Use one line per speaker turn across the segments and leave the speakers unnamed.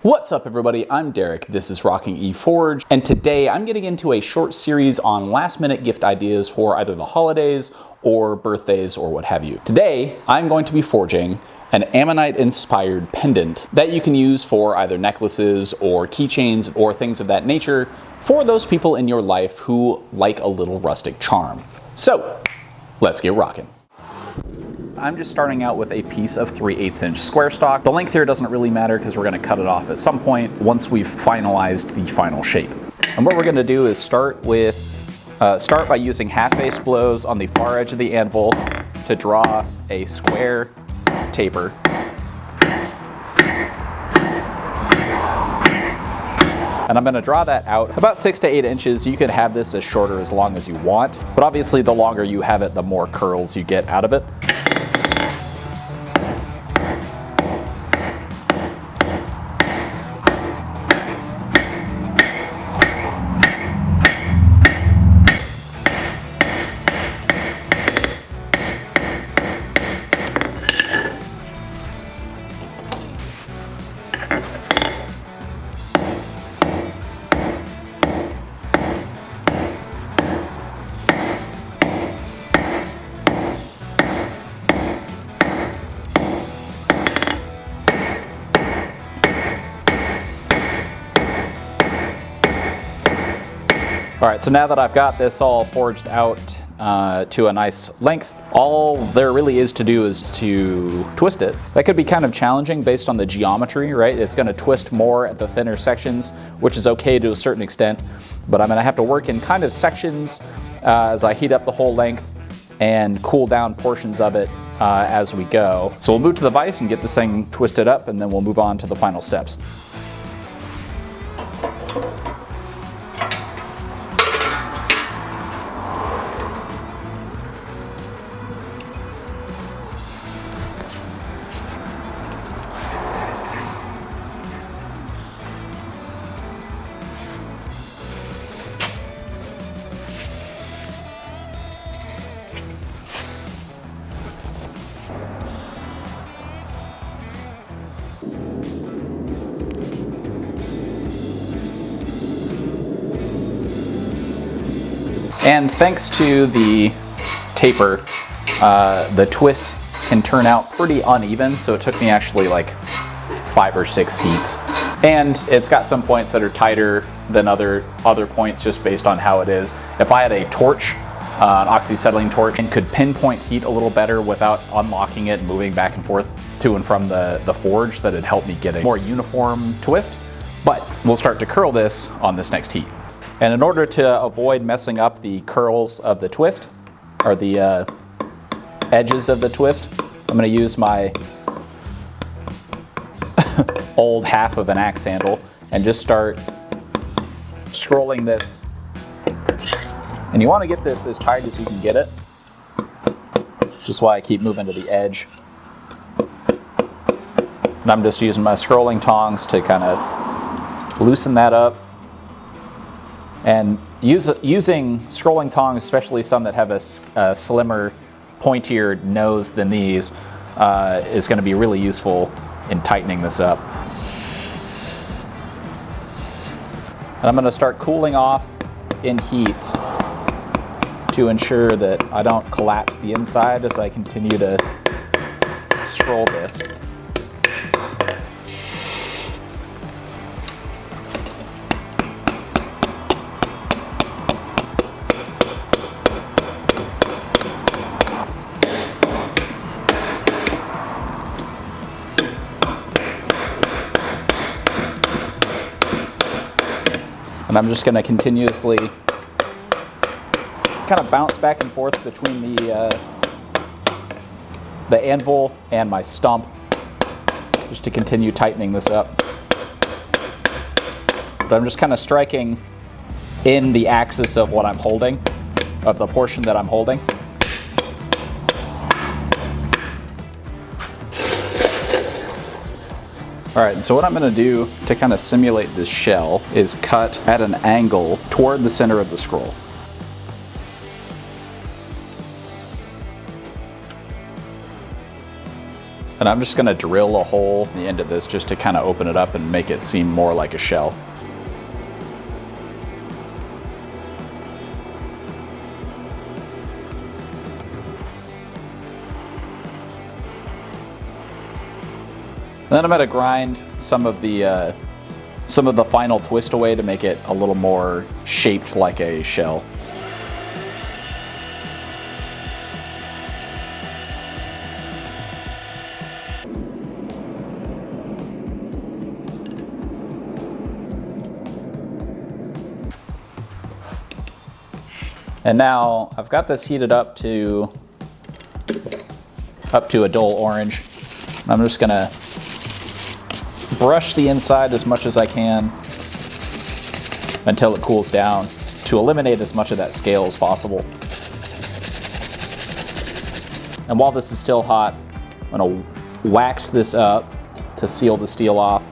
What's up everybody, I'm Derek, this is Rocking eForge, and today I'm getting into a short series on last minute gift ideas for either the holidays or birthdays or what have you. Today, I'm going to be forging an Ammonite inspired pendant that you can use for either necklaces or keychains or things of that nature for those people in your life who like a little rustic charm. So, let's get rocking. I'm just starting out with a piece of 3/8 inch square stock. The length here doesn't really matter because we're going to cut it off at some point once we've finalized the final shape. And what we're going to do is start by using half-face blows on the far edge of the anvil to draw a square taper. And I'm going to draw that out about 6 to 8 inches. You can have this as short or as long as you want, but obviously the longer you have it, the more curls you get out of it. All right, so now that I've got this all forged out to a nice length, all there really is to do is to twist it. That could be kind of challenging based on the geometry, right? It's gonna twist more at the thinner sections, which is okay to a certain extent, but I'm gonna have to work in kind of sections as I heat up the whole length and cool down portions of it as we go. So we'll move to the vise and get this thing twisted up, and then we'll move on to the final steps. And thanks to the taper, the twist can turn out pretty uneven, so it took me actually like 5 or 6 heats. And it's got some points that are tighter than other points just based on how it is. If I had a torch, an oxyacetylene torch, and could pinpoint heat a little better without unlocking it and moving back and forth to and from the forge, that'd help me get a more uniform twist. But we'll start to curl this on this next heat. And in order to avoid messing up the curls of the twist, or the edges of the twist, I'm going to use my old half of an axe handle and just start scrolling this. And you want to get this as tight as you can get it. This is why I keep moving to the edge. And I'm just using my scrolling tongs to kind of loosen that up. And using scrolling tongs, especially some that have a slimmer, pointier nose than these, is going to be really useful in tightening this up. And I'm going to start cooling off in heats to ensure that I don't collapse the inside as I continue to scroll this. And I'm just going to continuously kind of bounce back and forth between the anvil and my stump just to continue tightening this up. But I'm just kind of striking in the axis of what I'm holding, of the portion that I'm holding. All right, so what I'm going to do to kind of simulate this shell is cut at an angle toward the center of the scroll. And I'm just gonna drill a hole in the end of this just to kind of open it up and make it seem more like a shell. Then I'm gonna grind some of the final twist away to make it a little more shaped like a shell. And now I've got this heated up to a dull orange. I'm just gonna brush the inside as much as I can until it cools down to eliminate as much of that scale as possible. And while this is still hot, I'm gonna wax this up to seal the steel off.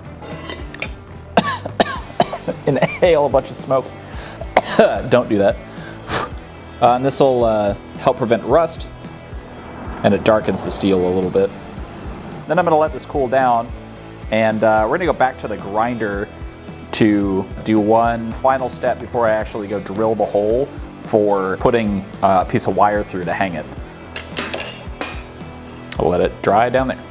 Inhale a bunch of smoke. Don't do that. And this will help prevent rust, and it darkens the steel a little bit. Then I'm gonna let this cool down, and we're gonna go back to the grinder to do one final step before I actually go drill the hole for putting a piece of wire through to hang it. I'll let it dry down there.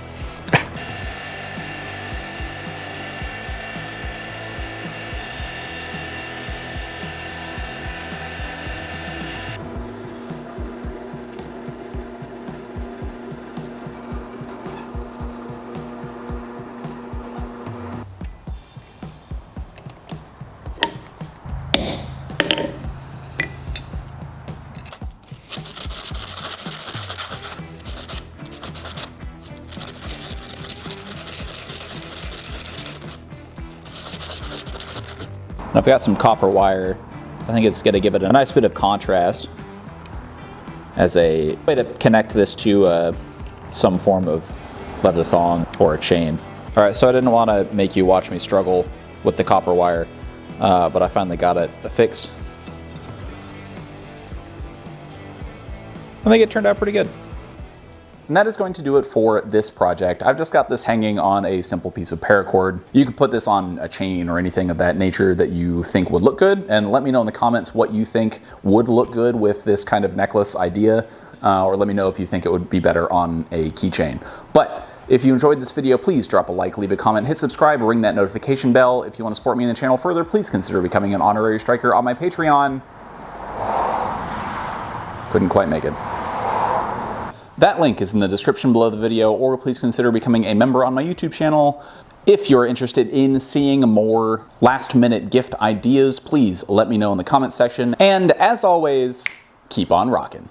I've got some copper wire. I think it's going to give it a nice bit of contrast as a way to connect this to some form of leather thong or a chain. All right, so I didn't want to make you watch me struggle with the copper wire, but I finally got it fixed. I think it turned out pretty good. And that is going to do it for this project. I've just got this hanging on a simple piece of paracord. You could put this on a chain or anything of that nature that you think would look good, and let me know in the comments what you think would look good with this kind of necklace idea, or let me know if you think it would be better on a keychain. But if you enjoyed this video, please drop a like, leave a comment, hit subscribe, ring that notification bell. If you want to support me in the channel further, please consider becoming an honorary striker on my Patreon. Couldn't quite make it. That link is in the description below the video, or please consider becoming a member on my YouTube channel. If you're interested in seeing more last-minute gift ideas, please let me know in the comment section. And as always, keep on rocking.